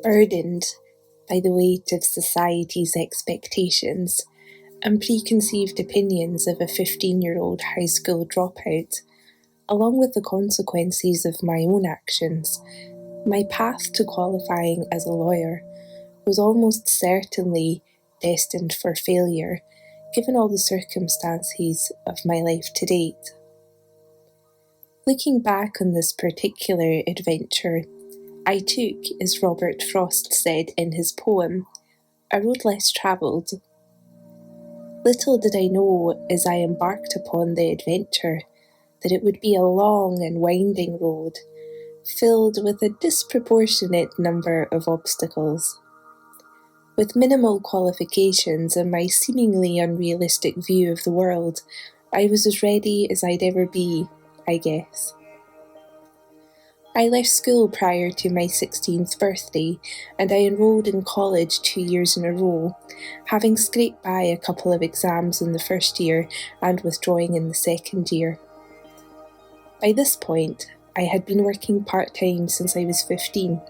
burdened by the weight of society's expectations and preconceived opinions of a 15-year-old high school dropout, along with the consequences of my own actions, my path to qualifying as a lawyer was almost certainly destined for failure, given all the circumstances of my life to date. Looking back on this particular adventure, I took, as Robert Frost said in his poem, a road less travelled. Little did I know as I embarked upon the adventure that it would be a long and winding road, filled with a disproportionate number of obstacles. With minimal qualifications and my seemingly unrealistic view of the world, I was as ready as I'd ever be, I guess. I left school prior to my 16th birthday, and I enrolled in college 2 years in a row, having scraped by a couple of exams in the first year and withdrawing in the second year. By this point, I had been working part-time since I was 15.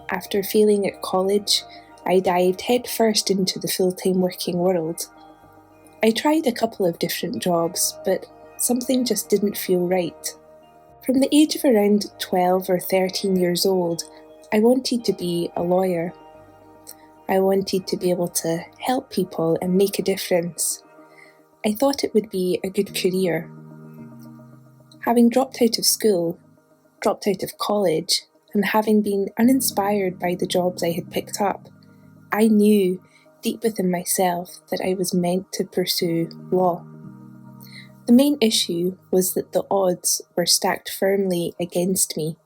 After failing at college, I dived headfirst into the full-time working world. I tried a couple of different jobs, but something just didn't feel right. From the age of around 12 or 13 years old, I wanted to be a lawyer. I wanted to be able to help people and make a difference. I thought it would be a good career. Having dropped out of school, dropped out of college, and having been uninspired by the jobs I had picked up, I knew deep within myself that I was meant to pursue law. The main issue was that the odds were stacked firmly against me.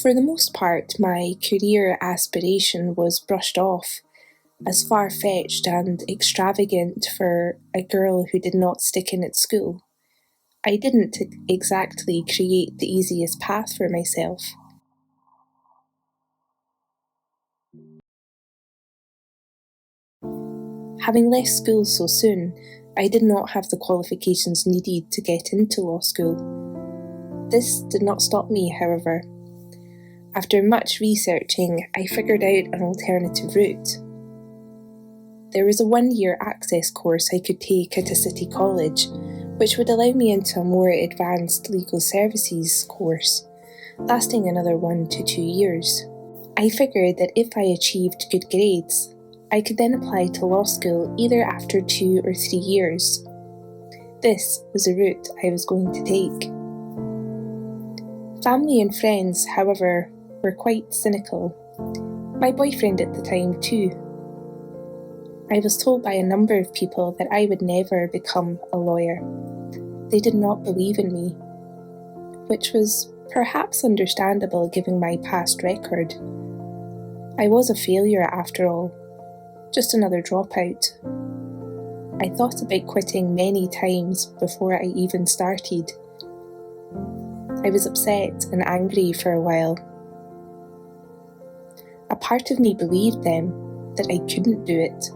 For the most part, my career aspiration was brushed off as far-fetched and extravagant for a girl who did not stick in at school. I didn't exactly create the easiest path for myself. Having left school so soon, I did not have the qualifications needed to get into law school. This did not stop me, however. After much researching, I figured out an alternative route. There was a 1-year access course I could take at a city college, which would allow me into a more advanced legal services course, lasting another 1 to 2 years. I figured that if I achieved good grades, I could then apply to law school either after 2 or 3 years. This was the route I was going to take. Family and friends, however, were quite cynical. My boyfriend at the time too. I was told by a number of people that I would never become a lawyer. They did not believe in me, which was perhaps understandable given my past record. I was a failure after all. Just another dropout. I thought about quitting many times before I even started. I was upset and angry for a while. A part of me believed them that I couldn't do it.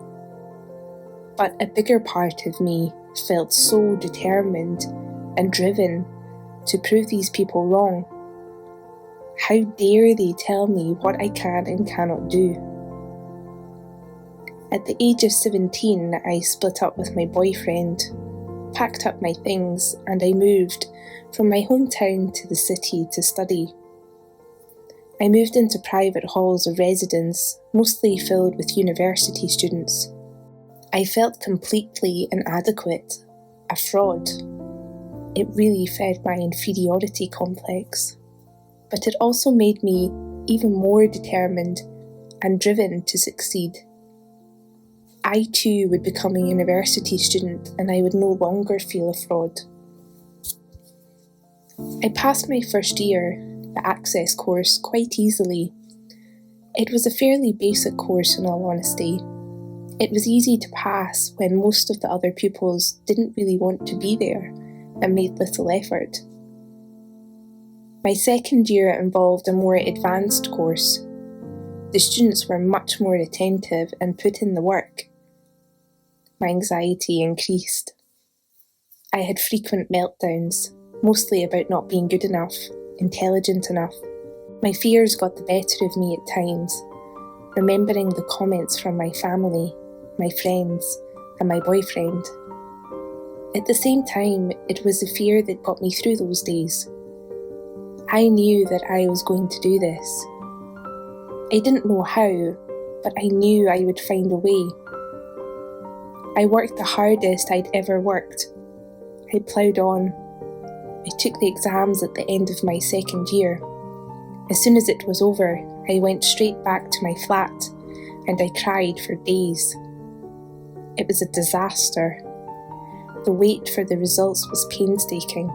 But a bigger part of me felt so determined and driven to prove these people wrong. How dare they tell me what I can and cannot do? At the age of 17, I split up with my boyfriend, packed up my things, and I moved from my hometown to the city to study. I moved into private halls of residence, mostly filled with university students. I felt completely inadequate, a fraud. It really fed my inferiority complex, but it also made me even more determined and driven to succeed. I too would become a university student and I would no longer feel a fraud. I passed my first year, the Access course, quite easily. It was a fairly basic course in all honesty. It was easy to pass when most of the other pupils didn't really want to be there and made little effort. My second year involved a more advanced course. The students were much more attentive and put in the work. My anxiety increased. I had frequent meltdowns, mostly about not being good enough, intelligent enough. My fears got the better of me at times, remembering the comments from my family, my friends, and my boyfriend. At the same time, it was the fear that got me through those days. I knew that I was going to do this. I didn't know how, but I knew I would find a way. I worked the hardest I'd ever worked. I ploughed on. I took the exams at the end of my second year. As soon as it was over, I went straight back to my flat and I cried for days. It was a disaster. The wait for the results was painstaking.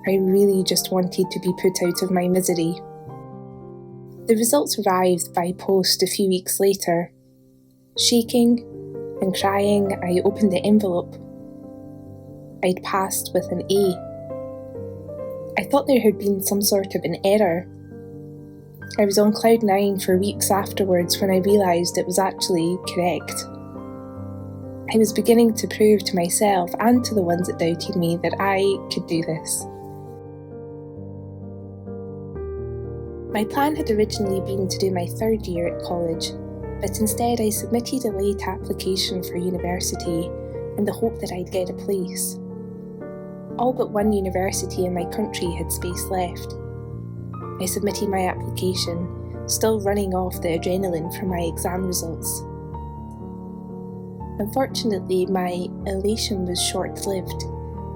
I really just wanted to be put out of my misery. The results arrived by post a few weeks later. Shaking and crying, I opened the envelope. I'd passed with an A. I thought there had been some sort of an error. I was on cloud nine for weeks afterwards when I realised it was actually correct. I was beginning to prove to myself and to the ones that doubted me that I could do this. My plan had originally been to do my third year at college, but instead I submitted a late application for university in the hope that I'd get a place. All but one university in my country had space left. I submitted my application, still running off the adrenaline from my exam results. Unfortunately, my elation was short-lived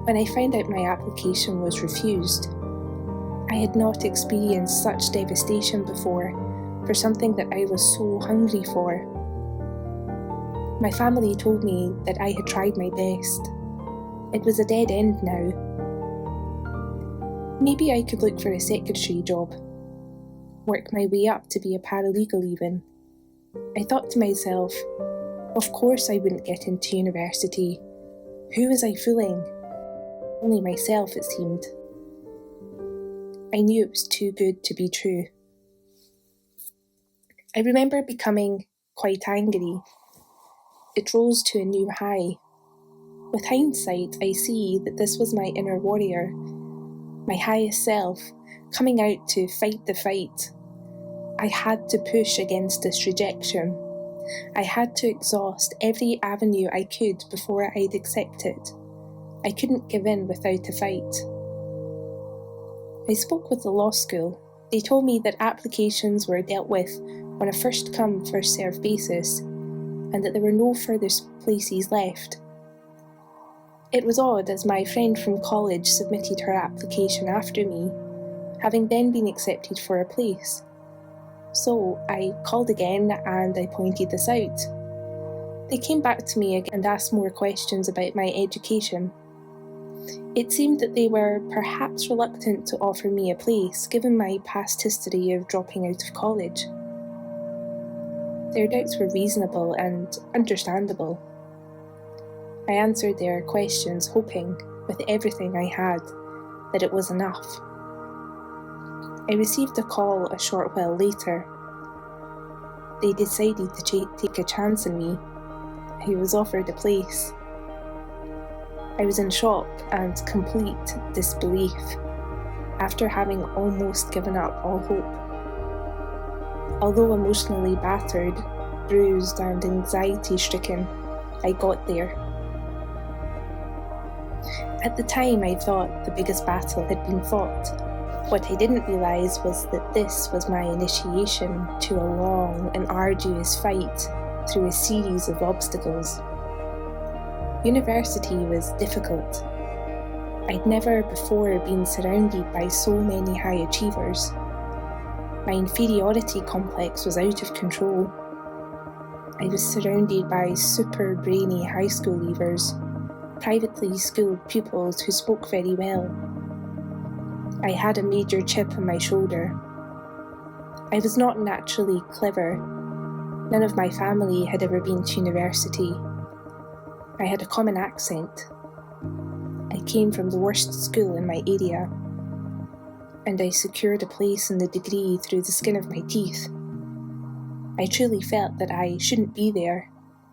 when I found out my application was refused. I had not experienced such devastation before for something that I was so hungry for. My family told me that I had tried my best. It was a dead end now. Maybe I could look for a secretary job, work my way up to be a paralegal even. I thought to myself, of course I wouldn't get into university. Who was I fooling? Only myself, it seemed. I knew it was too good to be true. I remember becoming quite angry. It rose to a new high. With hindsight, I see that this was my inner warrior, my highest self, coming out to fight the fight. I had to push against this rejection. I had to exhaust every avenue I could before I'd accept it. I couldn't give in without a fight. I spoke with the law school. They told me that applications were dealt with on a first-come, first-served basis, and that there were no further places left. It was odd, as my friend from college submitted her application after me, having then been accepted for a place. So I called again and I pointed this out. They came back to me again and asked more questions about my education. It seemed that they were perhaps reluctant to offer me a place, given my past history of dropping out of college. Their doubts were reasonable and understandable. I answered their questions, hoping, with everything I had, that it was enough. I received a call a short while later. They decided to take a chance on me. I was offered a place. I was in shock and complete disbelief, after having almost given up all hope. Although emotionally battered, bruised and anxiety-stricken, I got there. At the time, I thought the biggest battle had been fought. What I didn't realise was that this was my initiation to a long and arduous fight through a series of obstacles. University was difficult. I'd never before been surrounded by so many high achievers. My inferiority complex was out of control. I was surrounded by super brainy high school leavers, privately schooled pupils who spoke very well. I had a major chip on my shoulder. I was not naturally clever. None of my family had ever been to university. I had a common accent. I came from the worst school in my area, and I secured a place in the degree through the skin of my teeth. I truly felt that I shouldn't be there,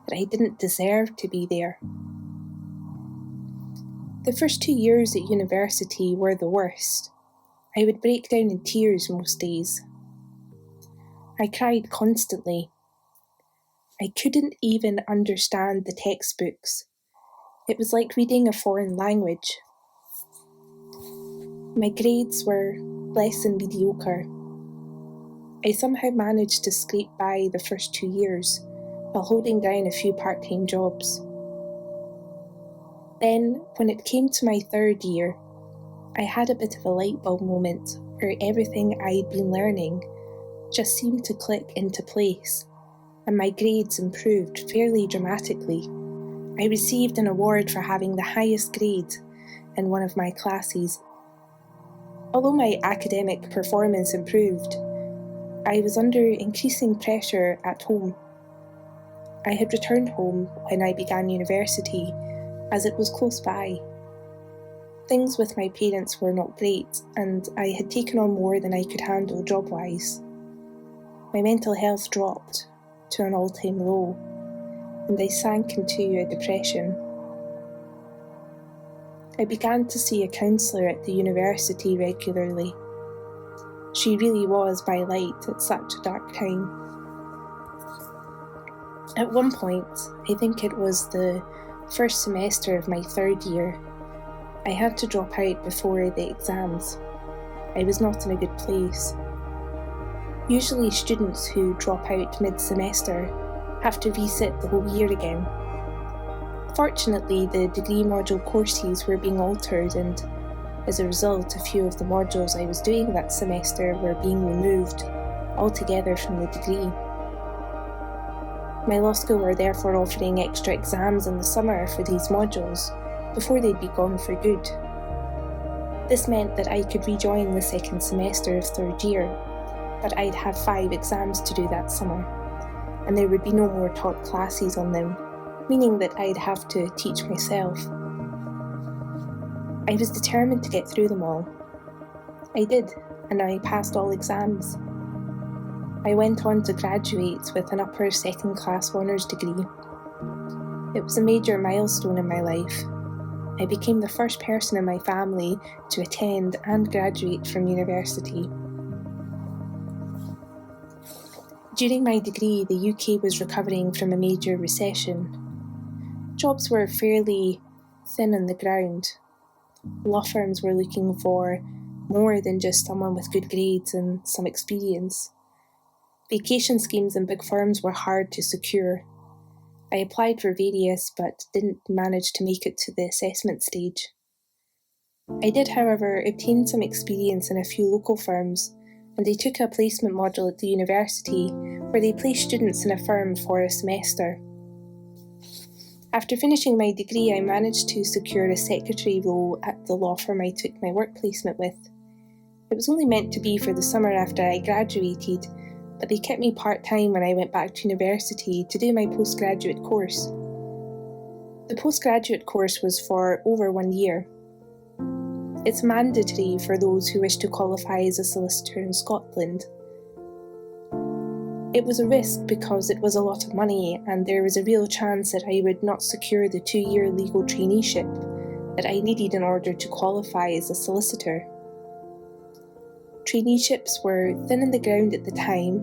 that I didn't deserve to be there. The first 2 years at university were the worst. I would break down in tears most days. I cried constantly. I couldn't even understand the textbooks. It was like reading a foreign language. My grades were less than mediocre. I somehow managed to scrape by the first 2 years while holding down a few part-time jobs. Then, when it came to my 3rd year, I had a bit of a light bulb moment where everything I'd been learning just seemed to click into place, and my grades improved fairly dramatically. I received an award for having the highest grade in one of my classes. Although my academic performance improved, I was under increasing pressure at home. I had returned home when I began university, as it was close by. Things with my parents were not great, and I had taken on more than I could handle job-wise. My mental health dropped to an all-time low, and I sank into a depression. I began to see a counsellor at the university regularly. She really was my light at such a dark time. At one point, I think it was the first semester of my 3rd year, I had to drop out before the exams. I was not in a good place. Usually students who drop out mid-semester have to resit the whole year again. Fortunately, the degree module courses were being altered, and as a result, a few of the modules I was doing that semester were being removed altogether from the degree. My law school were therefore offering extra exams in the summer for these modules before they'd be gone for good. This meant that I could rejoin the 2nd semester of 3rd year, but I'd have 5 exams to do that summer, and there would be no more taught classes on them, meaning that I'd have to teach myself. I was determined to get through them all. I did, and I passed all exams. I went on to graduate with an upper 2nd class honours degree. It was a major milestone in my life. I became the first person in my family to attend and graduate from university. During my degree, the UK was recovering from a major recession. Jobs were fairly thin on the ground. Law firms were looking for more than just someone with good grades and some experience. Vacation schemes in big firms were hard to secure. I applied for various but didn't manage to make it to the assessment stage. I did, however, obtain some experience in a few local firms, and I took a placement module at the university where they placed students in a firm for a semester. After finishing my degree, I managed to secure a secretary role at the law firm I took my work placement with. It was only meant to be for the summer after I graduated, but they kept me part-time when I went back to university to do my postgraduate course. The postgraduate course was for over 1 year. It's mandatory for those who wish to qualify as a solicitor in Scotland. It was a risk because it was a lot of money, and there was a real chance that I would not secure the 2-year legal traineeship that I needed in order to qualify as a solicitor. Traineeships were thin on the ground at the time,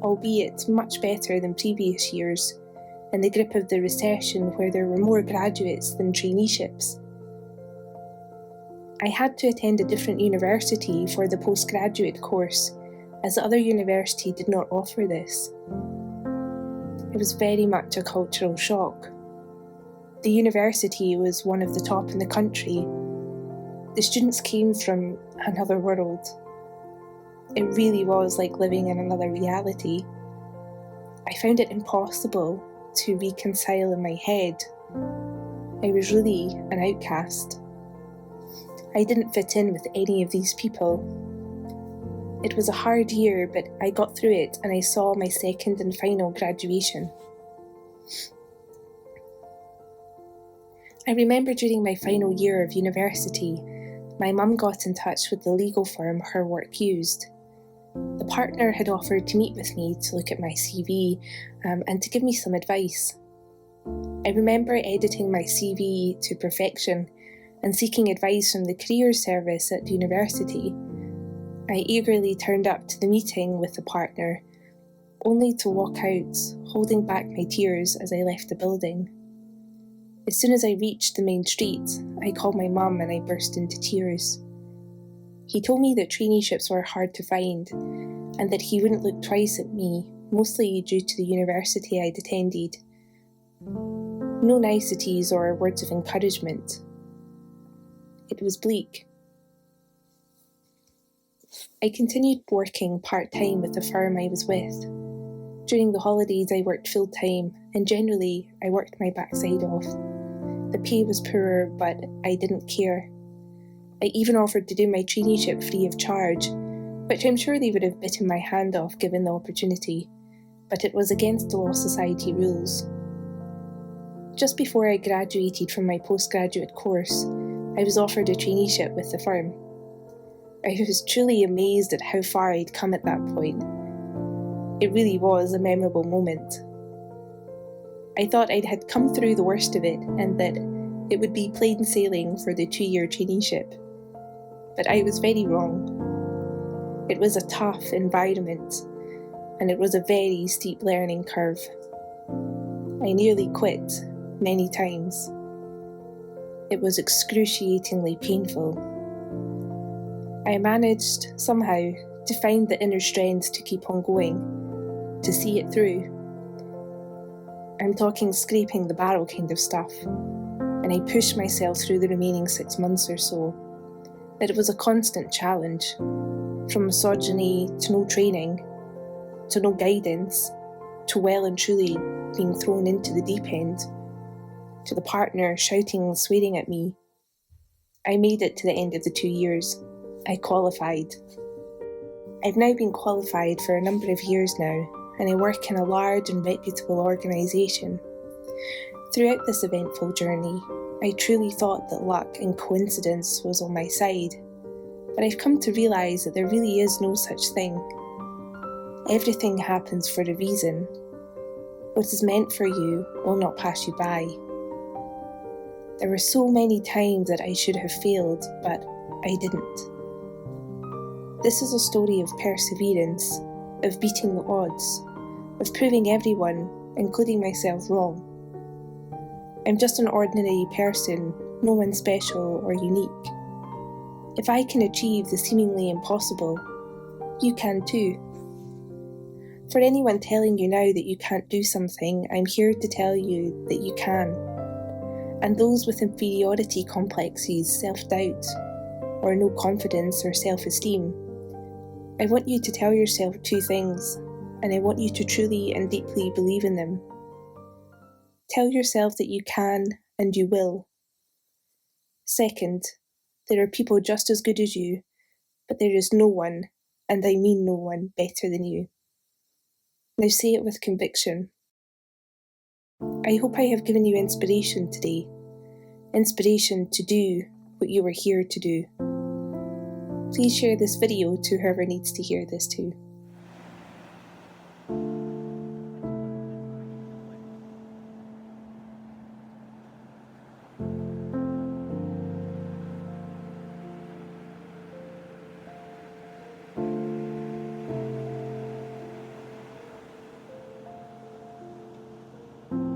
albeit much better than previous years, in the grip of the recession where there were more graduates than traineeships. I had to attend a different university for the postgraduate course, as the other university did not offer this. It was very much a cultural shock. The university was one of the top in the country. The students came from another world. It really was like living in another reality. I found it impossible to reconcile in my head. I was really an outcast. I didn't fit in with any of these people. It was a hard year, but I got through it and I saw my 2nd and final graduation. I remember during my final year of university, my mum got in touch with the legal firm her work used. The partner had offered to meet with me to look at my CV and to give me some advice. I remember editing my CV to perfection and seeking advice from the careers service at university, I eagerly turned up to the meeting with the partner, only to walk out, holding back my tears as I left the building. As soon as I reached the main street, I called my mum and I burst into tears. He told me that traineeships were hard to find, and that he wouldn't look twice at me, mostly due to the university I'd attended. No niceties or words of encouragement. It was bleak. I continued working part-time with the firm I was with. During the holidays I worked full-time, and generally I worked my backside off. The pay was poorer, but I didn't care. I even offered to do my traineeship free of charge, which I'm sure they would have bitten my hand off given the opportunity, but it was against the Law Society rules. Just before I graduated from my postgraduate course, I was offered a traineeship with the firm. I was truly amazed at how far I'd come at that point. It really was a memorable moment. I thought I had come through the worst of it and that it would be plain sailing for the 2-year traineeship. But I was very wrong. It was a tough environment, and it was a very steep learning curve. I nearly quit many times. It was excruciatingly painful. I managed, somehow, to find the inner strength to keep on going, to see it through. I'm talking scraping the barrel kind of stuff, and I pushed myself through the remaining 6 months or so. But it was a constant challenge, from misogyny to no training, to no guidance, to well and truly being thrown into the deep end, to the partner shouting and swearing at me. I made it to the end of the 2 years. I qualified. I've now been qualified for a number of years now, and I work in a large and reputable organisation. Throughout this eventful journey, I truly thought that luck and coincidence was on my side, but I've come to realise that there really is no such thing. Everything happens for a reason. What is meant for you will not pass you by. There were so many times that I should have failed, but I didn't. This is a story of perseverance, of beating the odds, of proving everyone, including myself, wrong. I'm just an ordinary person, no one special or unique. If I can achieve the seemingly impossible, you can too. For anyone telling you now that you can't do something, I'm here to tell you that you can. And those with inferiority complexes, self-doubt, or no confidence or self-esteem, I want you to tell yourself 2 things, and I want you to truly and deeply believe in them. Tell yourself that you can and you will. Second, there are people just as good as you, but there is no one, and I mean no one, better than you. Now say it with conviction. I hope I have given you inspiration today. Inspiration to do what you were here to do. Please share this video to whoever needs to hear this too.